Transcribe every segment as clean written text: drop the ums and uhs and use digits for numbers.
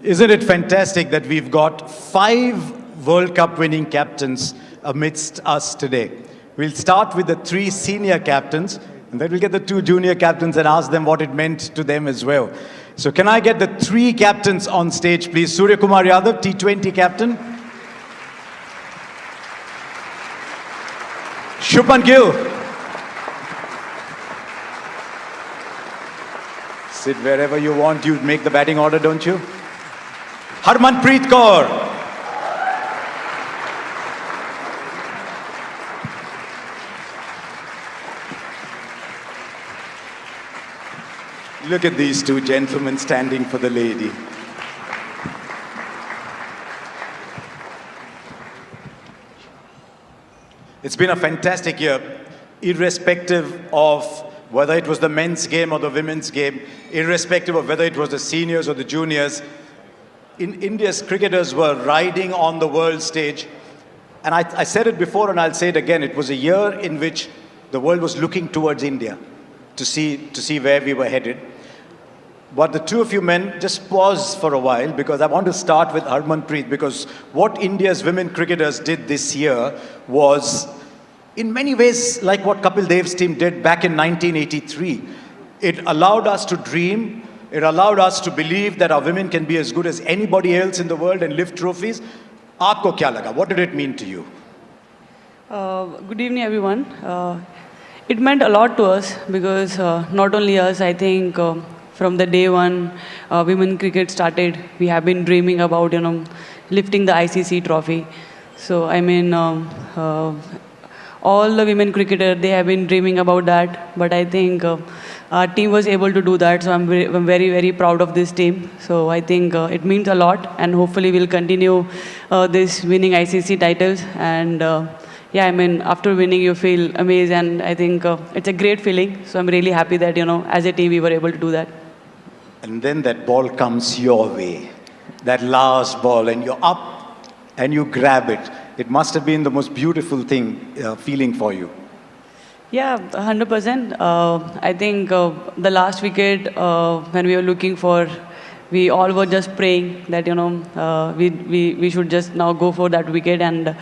Isn't it fantastic that we've got 5 World Cup winning captains amidst us today? We'll start with the 3 senior captains, and then we'll get the 2 junior captains and ask them what it meant to them as well. So can I get the 3 captains on stage, please? Surya Kumar Yadav, T20 captain. Shubman Gill. Sit wherever you want. You make the batting order, don't you? Harmanpreet Kaur. Look at these 2 gentlemen standing for the lady. It's been a fantastic year, irrespective of whether it was the men's game or the women's game, irrespective of whether it was the seniors or the juniors. India's cricketers were riding on the world stage. And I said it before and I'll say it again. It was a year in which the world was looking towards India to see where we were headed. But the 2 of you men, just pause for a while, because I want to start with Harmanpreet, because what India's women cricketers did this year was, in many ways, like what Kapil Dev's team did back in 1983. It allowed us to dream. It allowed us to believe that our women can be as good as anybody else in the world and lift trophies. Aapko kya laga? What did it mean to you? Good evening, everyone. It meant a lot to us because not only us, I think from the day one women cricket started, we have been dreaming about, lifting the ICC trophy. So, I mean, all the women cricketers, they have been dreaming about that. But I think our team was able to do that. So, I'm very, very proud of this team. So, I think it means a lot. And hopefully, we'll continue this winning ICC titles. And yeah, I mean, after winning, you feel amazed. And I think it's a great feeling. So, I'm really happy that, as a team, we were able to do that. And then that ball comes your way, that last ball, and you're up and you grab it. It must have been the most beautiful feeling for you. Yeah, 100%. I think the last wicket, when we were looking for, we all were just praying that, we should just now go for that wicket. And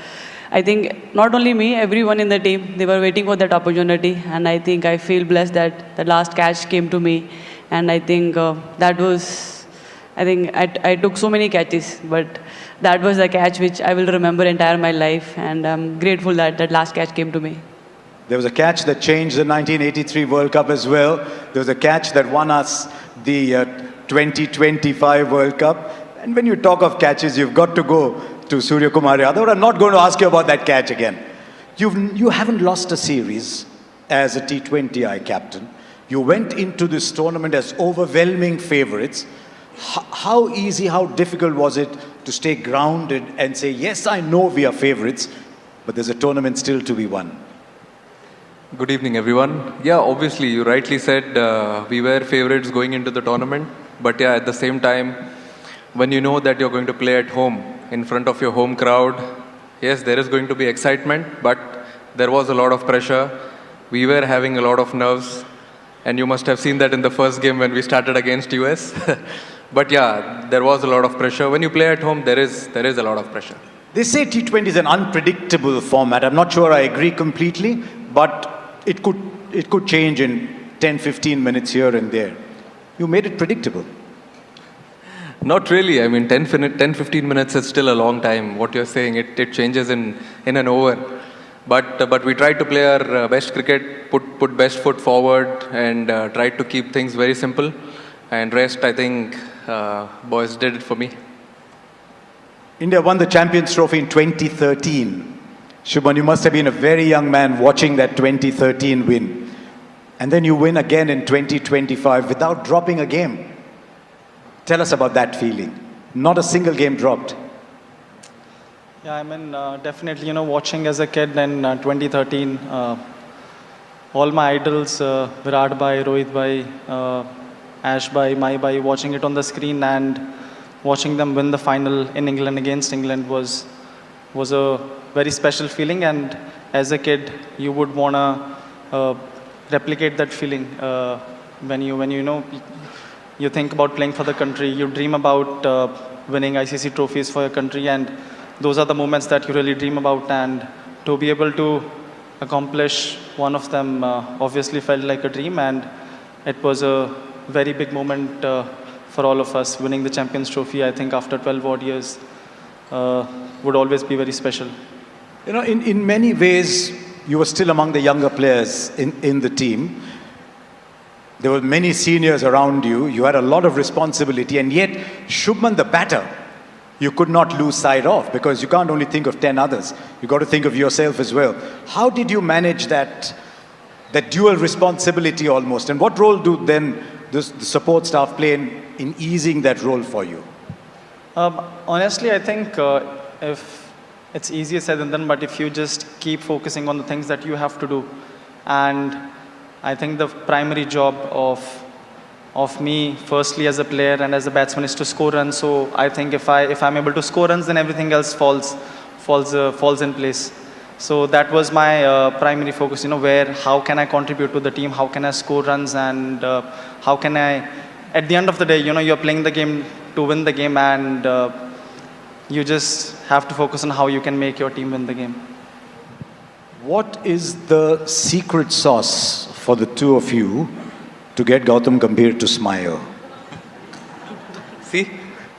I think not only me, everyone in the team, they were waiting for that opportunity. And I think I feel blessed that the last catch came to me. And I think that was, I took so many catches, but that was the catch which I will remember entire my life. And I'm grateful that that last catch came to me. There was a catch that changed the 1983 World Cup as well. There was a catch that won us the 2025 World Cup. And when you talk of catches, you've got to go to Surya Kumar Yadav. I'm not going to ask you about that catch again. You haven't lost a series as a T20I captain. You went into this tournament as overwhelming favorites. How easy, how difficult was it to stay grounded and say, yes, I know we are favorites, but there's a tournament still to be won? Good evening, everyone. Yeah, obviously, you rightly said we were favorites going into the tournament. But yeah, at the same time, when you know that you're going to play at home in front of your home crowd, yes, there is going to be excitement, but there was a lot of pressure. We were having a lot of nerves. And you must have seen that in the first game when we started against US. But yeah, there was a lot of pressure. When you play at home, there is a lot of pressure. They say T20 is an unpredictable format. I'm not sure I agree completely, but it could change in 10, 15 minutes here and there. You made it predictable. Not really. I mean, 10, 15 minutes is still a long time. What you're saying, it changes in an over. But we tried to play our best cricket, put best foot forward, and tried to keep things very simple. And rest, I think, boys did it for me. India won the Champions Trophy in 2013. Shubman, you must have been a very young man watching that 2013 win. And then you win again in 2025 without dropping a game. Tell us about that feeling. Not a single game dropped. Yeah, I mean, definitely, watching as a kid in 2013, all my idols, Virat bhai, Rohit bhai, Ash bhai, Mai bhai, watching it on the screen and watching them win the final in England against England was a very special feeling. And as a kid, you would want to replicate that feeling when you think about playing for the country. You dream about winning ICC trophies for your country, and those are the moments that you really dream about. And to be able to accomplish one of them obviously felt like a dream, and it was a very big moment for all of us. Winning the Champions Trophy, I think, after 12 odd years would always be very special. You know, in many ways, you were still among the younger players in the team. There were many seniors around you. You had a lot of responsibility, and yet Shubman, the batter, you could not lose sight of, because you can't only think of 10 others. You got to think of yourself as well. How did you manage that dual responsibility almost? And what role do then the support staff play in easing that role for you? Honestly, I think if it's easier said than done, but if you just keep focusing on the things that you have to do, and I think the primary job of me, firstly as a player and as a batsman, is to score runs. So I think if I'm able to score runs, then everything else falls in place. So that was my primary focus. How can I contribute to the team? How can I score runs? And how can I, at the end of the day, you're playing the game to win the game, and you just have to focus on how you can make your team win the game. What is the secret sauce for the two of you to get Gautam Gambhir to smile? See,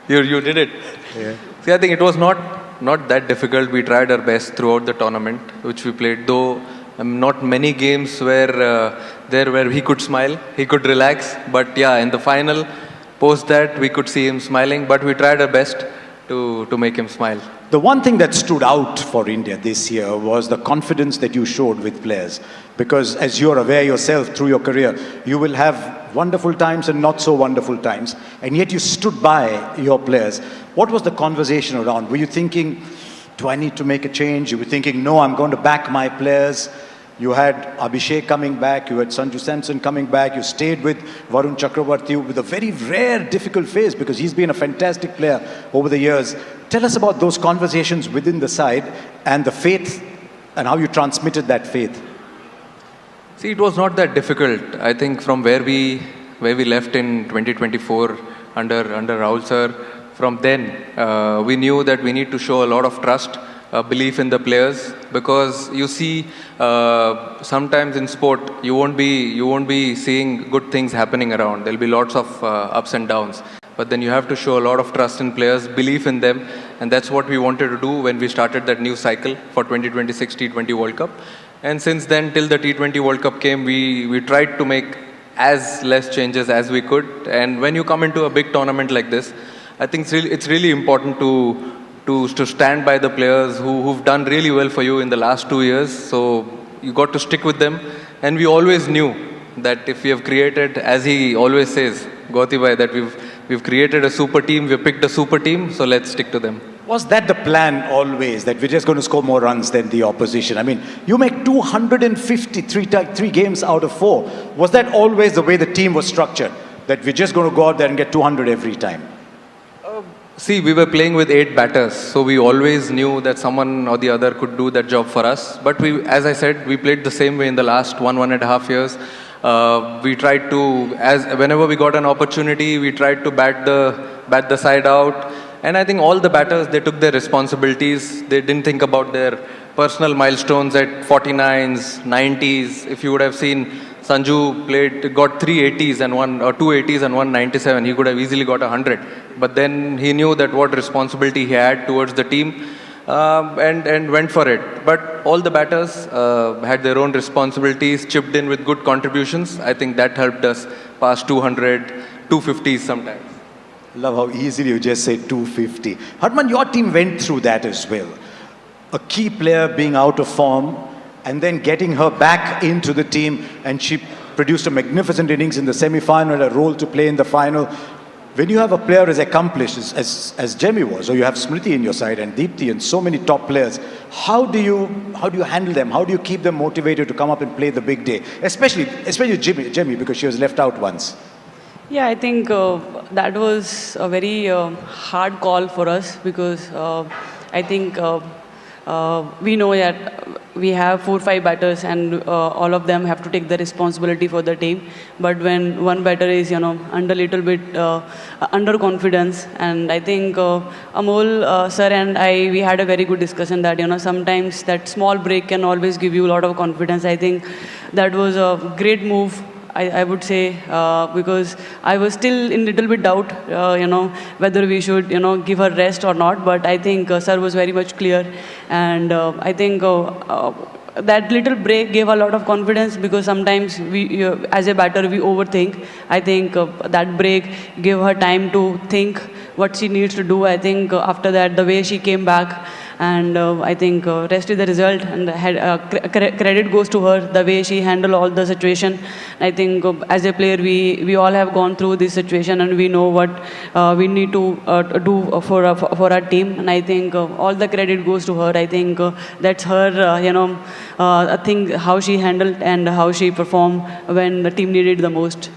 you did it. Yeah. See, I think it was not that difficult. We tried our best throughout the tournament, which we played. Though not many games where he could smile, he could relax. But yeah, in the final, post that, we could see him smiling. But we tried our best to make him smile. The one thing that stood out for India this year was the confidence that you showed with players. Because as you're aware yourself through your career, you will have wonderful times and not so wonderful times. And yet you stood by your players. What was the conversation around? Were you thinking, do I need to make a change? You were thinking, no, I'm going to back my players. You had Abhishek coming back, you had Sanju Samson coming back, you stayed with Varun Chakravarti with a very rare, difficult phase, because he's been a fantastic player over the years. Tell us about those conversations within the side and the faith, and how you transmitted that faith. See, it was not that difficult. I think from where we left in 2024 under Rahul sir, from then we knew that we need to show a lot of trust, belief in the players, because you see sometimes in sport you won't be seeing good things happening around. There'll be lots of ups and downs, but then you have to show a lot of trust in players, belief in them, and that's what we wanted to do when we started that new cycle for 2026 T20 World Cup. And since then, till the T20 World Cup came, we tried to make as less changes as we could. And when you come into a big tournament like this, I think it's really important to stand by the players who've done really well for you in the last 2 years. So you got to stick with them. And we always knew that if we have created, as he always says, Gauti bhai, that we've created a super team, we've picked a super team, so let's stick to them. Was that the plan always, that we're just going to score more runs than the opposition? I mean, you make 253 games out of 4. Was that always the way the team was structured? That we're just going to go out there and get 200 every time? See, we were playing with 8 batters, so we always knew that someone or the other could do that job for us. But as I said, we played the same way in the last 1.5 years. We tried to, whenever we got an opportunity, we tried to bat the side out. And I think all the batters, they took their responsibilities. They didn't think about their personal milestones at 49s, 90s. If you would have seen Sanju got 3 80s and 2 80s and 1 97. He could have easily got 100. But then he knew that what responsibility he had towards the team and went for it. But all the batters had their own responsibilities, chipped in with good contributions. I think that helped us pass 200, 250s sometimes. Love how easily you just say 250. Harman, your team went through that as well. A key player being out of form and then getting her back into the team, and she produced a magnificent innings in the semi-final, a role to play in the final. When you have a player as accomplished as Jemmy was, or you have Smriti in your side and Deepti and so many top players, how do you handle them? How do you keep them motivated to come up and play the big day? Especially Jemmy, because she was left out once. Yeah, I think that was a very hard call for us, because I think we know that we have 4-5 batters and all of them have to take the responsibility for the team. But when one batter is, under little bit under confidence, and I think Amol sir and I, we had a very good discussion that, sometimes that small break can always give you a lot of confidence. I think that was a great move. I would say, because I was still in little bit doubt, whether we should, give her rest or not. But I think sir was very much clear, and I think that little break gave a lot of confidence, because sometimes we, as a batter, we overthink. I think that break gave her time to think what she needs to do. I think after that, the way she came back, and I think rest is the result, and credit goes to her, the way she handled all the situation. I think as a player, we all have gone through this situation, and we know what we need to do for our team. And I think all the credit goes to her. I think that's her, I think how she handled and how she performed when the team needed the most.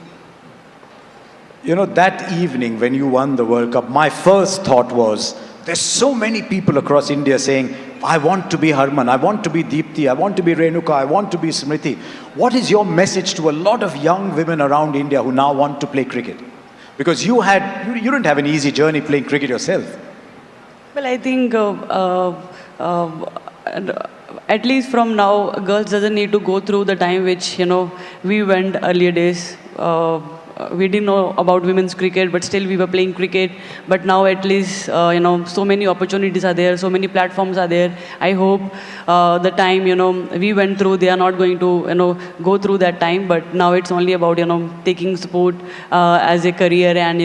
That evening when you won the World Cup, my first thought was, there's so many people across India saying, I want to be Harman, I want to be Deepti, I want to be Renuka, I want to be Smriti. What is your message to a lot of young women around India who now want to play cricket? Because you didn't have an easy journey playing cricket yourself. Well, I think at least from now, girls doesn't need to go through the time which, we went earlier days. We didn't know about women's cricket, but still we were playing cricket. But now at least, so many opportunities are there, so many platforms are there. I hope the time, we went through, they are not going to, go through that time. But now it's only about, taking sport as a career and,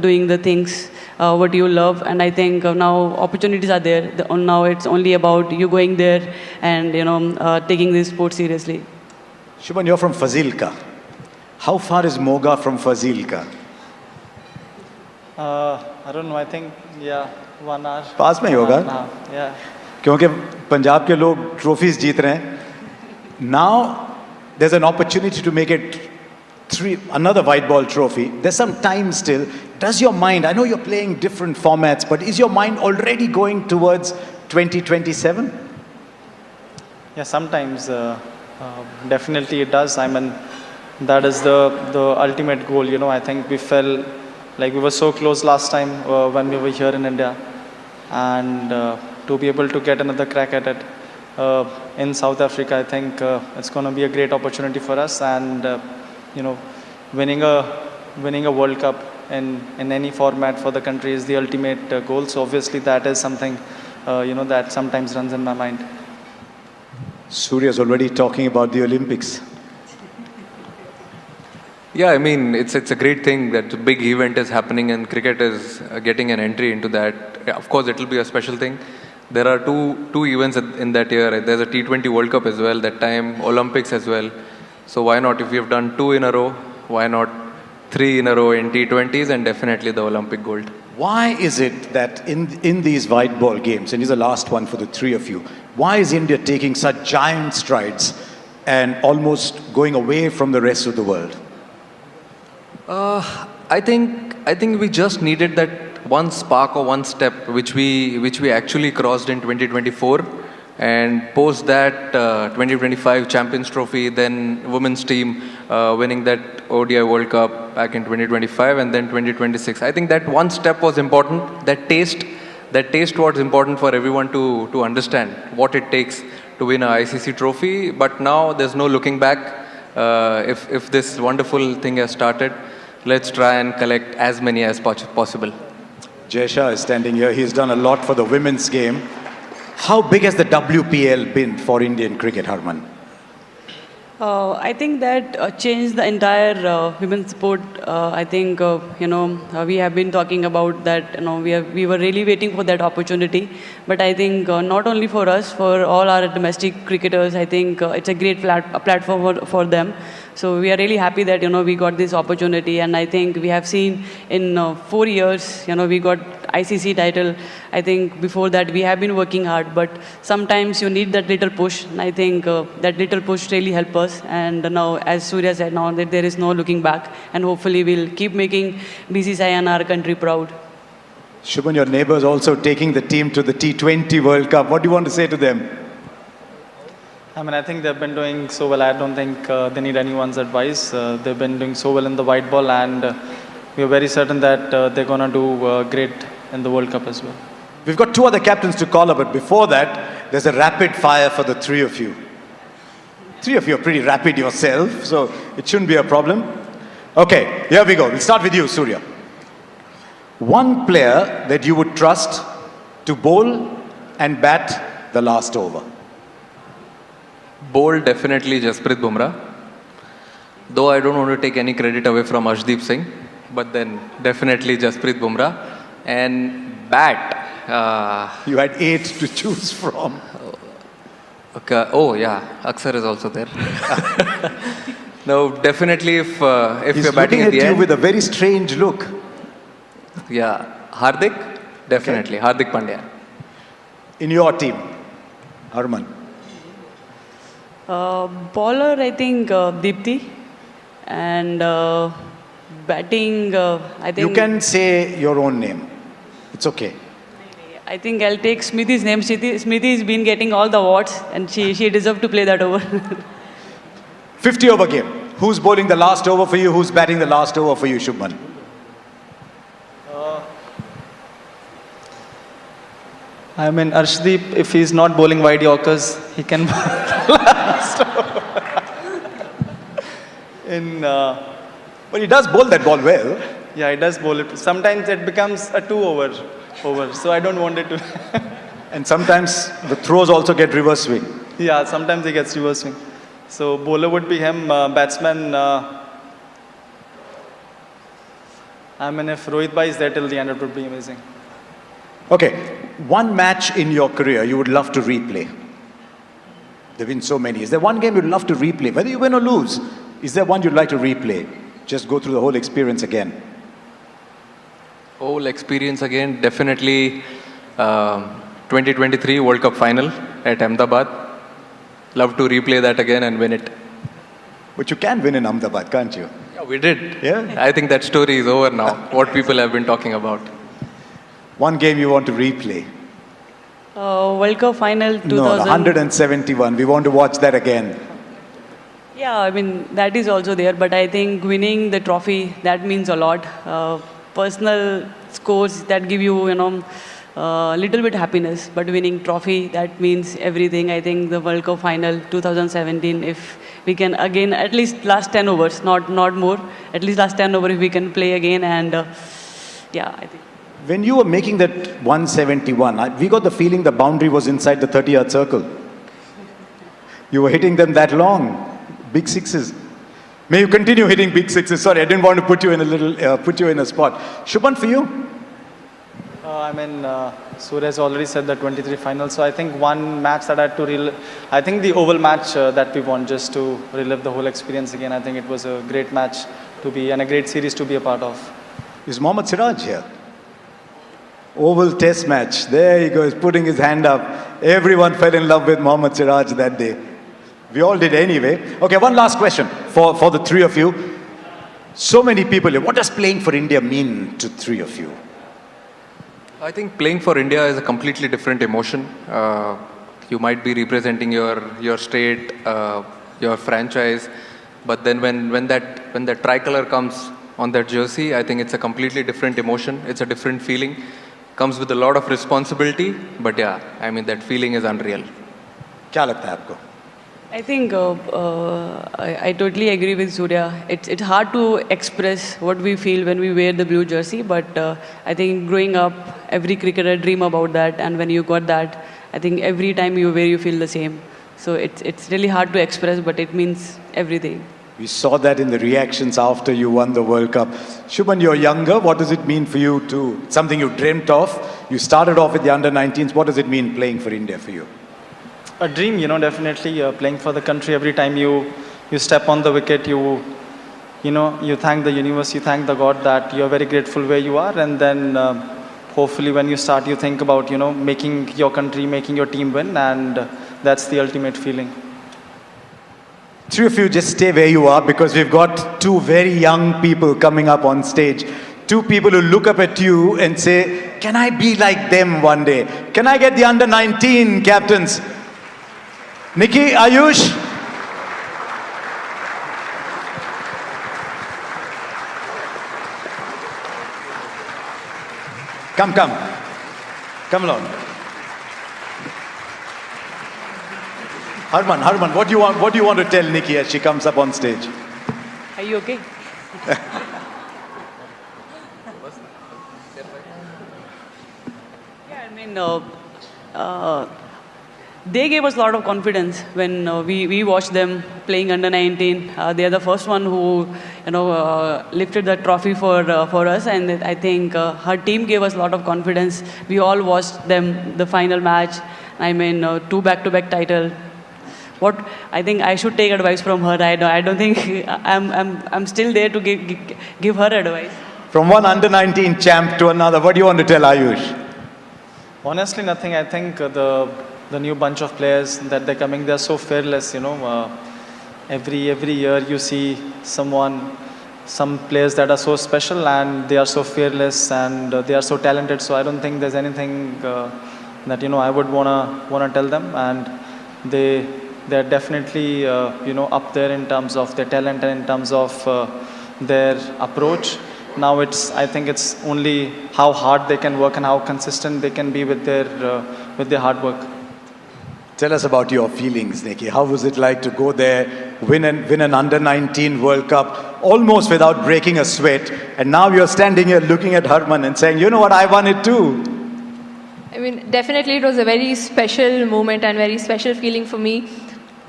doing the things what you love. And I think now opportunities are there. Now it's only about you going there and, taking this sport seriously. Shubman, you're from Fazilka. How far is Moga from Fazilka? I don't know, I think, 1 hour. पास में ही होगा? Yeah. क्योंकि पंजाब के लोग trophies जीत रहे हैं. Now there's an opportunity to make it another white ball trophy. There's some time still. Does your mind, I know you're playing different formats, but is your mind already going towards 2027? Yeah, sometimes definitely it does. I mean, that is the ultimate goal. I think we felt like we were so close last time when we were here in India, and to be able to get another crack at it in South Africa, I think it's going to be a great opportunity for us. And winning a World Cup in any format for the country is the ultimate goal. So obviously that is something that sometimes runs in my mind. Surya's already talking about the Olympics. Yeah, I mean, it's a great thing that a big event is happening and cricket is getting an entry into that. Yeah, of course, it will be a special thing. There are two events in that year. There's a T20 World Cup as well, that time Olympics as well. So why not, if we have done 2 in a row, why not 3 in a row in T20s and definitely the Olympic gold. Why is it that in these white ball games, and here's the last one for the three of you, why is India taking such giant strides and almost going away from the rest of the world? I think we just needed that one spark or one step which we actually crossed in 2024, and post that 2025 Champions Trophy, then women's team winning that ODI World Cup back in 2025, and then 2026. I think that one step was important. That taste was important for everyone to understand what it takes to win a ICC trophy. But now there's no looking back. If this wonderful thing has started, let's try and collect as many as possible. Jaysha is standing here. He's done a lot for the women's game. How big has the WPL been for Indian cricket, Harman? I think that changed the entire women's sport. I think, we have been talking about that, we were really waiting for that opportunity. But I think not only for us, for all our domestic cricketers, I think it's a great platform for them. So we are really happy that, we got this opportunity. And I think we have seen in 4 years, we got ICC title. I think before that we have been working hard, but sometimes you need that little push. And I think that little push really helped us. And now, as Surya said, now that there is no looking back. And hopefully we'll keep making BCCI and our country proud. Shubman, your neighbours also taking the team to the T20 World Cup. What do you want to say to them? I mean, I think they've been doing so well. I don't think they need anyone's advice. They've been doing so well in the white ball, and we're very certain that they're going to do great in the World Cup as well. We've got two other captains to call up, but before that, there's a rapid fire for the three of you. Three of you are pretty rapid yourself, so it shouldn't be a problem. Okay, here we go. We'll start with you, Surya. One player that you would trust to bowl and bat the last over. Bowl, definitely Jasprit Bumrah. Though I don't want to take any credit away from Arshdeep Singh, but then definitely Jasprit Bumrah. And bat. You had 8 to choose from. Okay. Oh yeah, Aksar is also there. No, definitely if He's you're batting looking at the you end. with a very strange look. Yeah, Hardik, definitely. Okay. Hardik Pandya. In your team, Harman. Bowler, I think Deepti. And batting, I think... You can say your own name. It's okay. I think I'll take Smriti's name. Smriti's been getting all the awards and she deserves to play that over. 50 over game. Who's bowling the last over for you? Who's batting the last over for you, Shubman? I mean, Arshdeep, if he's not bowling wide Yorkers, he can bowl last over. Well, he does bowl that ball well. Yeah, he does bowl it. Sometimes it becomes a 2 over, so I don't want it to. And sometimes the throws also get reverse swing. Yeah, sometimes he gets reverse swing. So bowler would be him, batsman. I mean, if Rohit Bhai is there till the end, it would be amazing. Okay, one match in your career you would love to replay. There have been so many. Is there one game you'd love to replay? Whether you win or lose, is there one you'd like to replay? Just go through the whole experience again. Whole experience again, definitely 2023 World Cup final at Ahmedabad. Love to replay that again and win it. But you can win in Ahmedabad, can't you? Yeah, we did. Yeah? I think that story is over now, what people have been talking about. One game you want to replay? World Cup final 2000. No, 171. We want to watch that again. Yeah, I mean, that is also there, but I think winning the trophy, that means a lot. Personal scores that give you, little bit happiness, but winning trophy, that means everything. I think the World Cup final 2017, if we can again, at least last 10 overs, not more, at least last 10 overs if we can play again, and yeah, I think. When you were making that 171, we got the feeling the boundary was inside the 30-yard circle. You were hitting them that long. Big sixes. May you continue hitting big sixes. Sorry, I didn't want to put you in a spot. Shubman, for you? I mean, Surya has already said the 23 final. So I think one match that I had to relive, I think the Oval match that we won, just to relive the whole experience again. I think it was a great match to be, and a great series to be a part of. Is Mohammad Siraj here? Oval Test match. There he goes, putting his hand up. Everyone fell in love with Mohammad Siraj that day. We all did anyway. Okay, one last question for the three of you. So many people here. What does playing for India mean to three of you? I think playing for India is a completely different emotion. You might be representing your state, your franchise, but then when that tricolor comes on that jersey, I think it's a completely different emotion. It's a different feeling. Comes with a lot of responsibility, but yeah, I mean that feeling is unreal. क्या लगता है आपको? I think I totally agree with Surya. It's hard to express what we feel when we wear the blue jersey, but I think growing up, every cricketer dream about that, and when you got that, I think every time you wear, you feel the same. So it's really hard to express, but it means everything. We saw that in the reactions after you won the World Cup. Shubman, you're younger. What does it mean for you to, something you dreamt of? You started off with the under-19s. What does it mean playing for India for you? A dream, definitely playing for the country. Every time you step on the wicket, you thank the universe, you thank the God that you're very grateful where you are, and then hopefully when you start, you think about making your country, making your team win, and that's the ultimate feeling. Three of you just stay where you are, because we've got two very young people coming up on stage. Two people who look up at you and say, can I be like them one day? Can I get the under 19 captains? Nikki, Ayush? Come. Come along. Harman, what do you want to tell Nikki as she comes up on stage? Are you okay? Yeah, I mean, they gave us a lot of confidence when we watched them playing under 19. They are the first one who, lifted the trophy for us, and I think her team gave us a lot of confidence. We all watched them the final match. I mean, 2 back-to-back title. What I think I should take advice from her. I don't think I'm still there to give her advice. From one under 19 champ to another, what do you want to tell Ayush? Honestly, nothing. I think the new bunch of players that they're coming, they're so fearless, every year you see some players that are so special and they are so fearless and they are so talented. So I don't think there's anything that I would wanna tell them, and they're definitely up there in terms of their talent and in terms of their approach. Now I think it's only how hard they can work and how consistent they can be with their hard work. Tell us about your feelings, Nikki. How was it like to go there, win an under-19 World Cup, almost without breaking a sweat, and now you're standing here looking at Harman and saying, you know what, I won it too. I mean, definitely it was a very special moment and very special feeling for me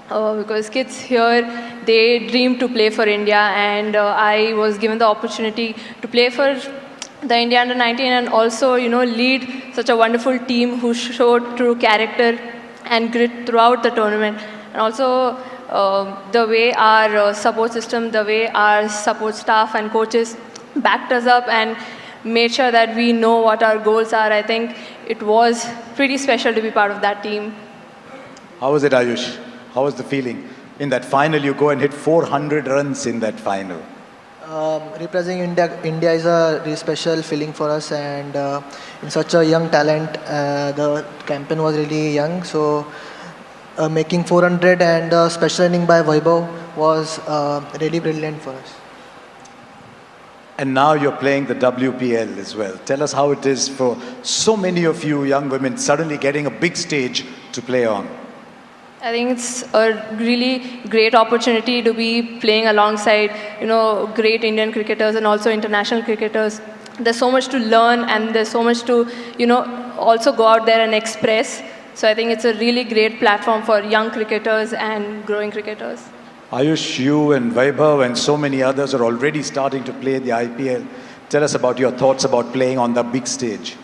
because kids here, they dream to play for India, and I was given the opportunity to play for the India under-19 and also, lead such a wonderful team who showed true character and grit throughout the tournament. And also the way our support system, the way our support staff and coaches backed us up and made sure that we know what our goals are. I think it was pretty special to be part of that team. How was it, Ayush? How was the feeling? In that final, you go and hit 400 runs in that final. Representing India is a really special feeling for us, and in such a young talent, the campaign was really young. So making 400 and special inning by Vaibhav was really brilliant for us. And now you're playing the WPL as well. Tell us how it is for so many of you young women suddenly getting a big stage to play on. I think it's a really great opportunity to be playing alongside, great Indian cricketers and also international cricketers. There's so much to learn and there's so much to, also go out there and express. So I think it's a really great platform for young cricketers and growing cricketers. Ayush, you and Vaibhav and so many others are already starting to play the IPL. Tell us about your thoughts about playing on the big stage.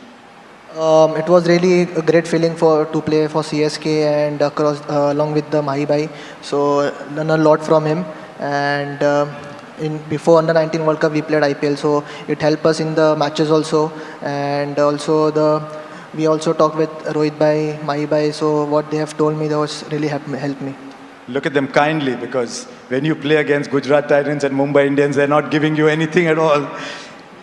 It was really a great feeling to play for CSK and along with the Mahi. So learned a lot from him, and before under-19 World Cup we played IPL, so it helped us in the matches also, and also we also talked with Rohit bhai, Mahi bhai, so what they have told me, that was really helped me. Look at them kindly, because when you play against Gujarat Titans and Mumbai Indians, they're not giving you anything at all.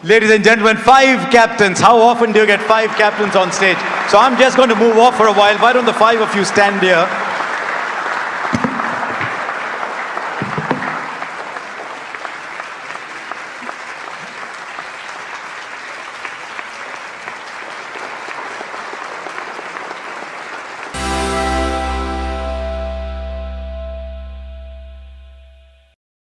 Ladies and gentlemen, 5 captains. How often do you get 5 captains on stage? So I'm just going to move off for a while. Why don't the 5 of you stand here?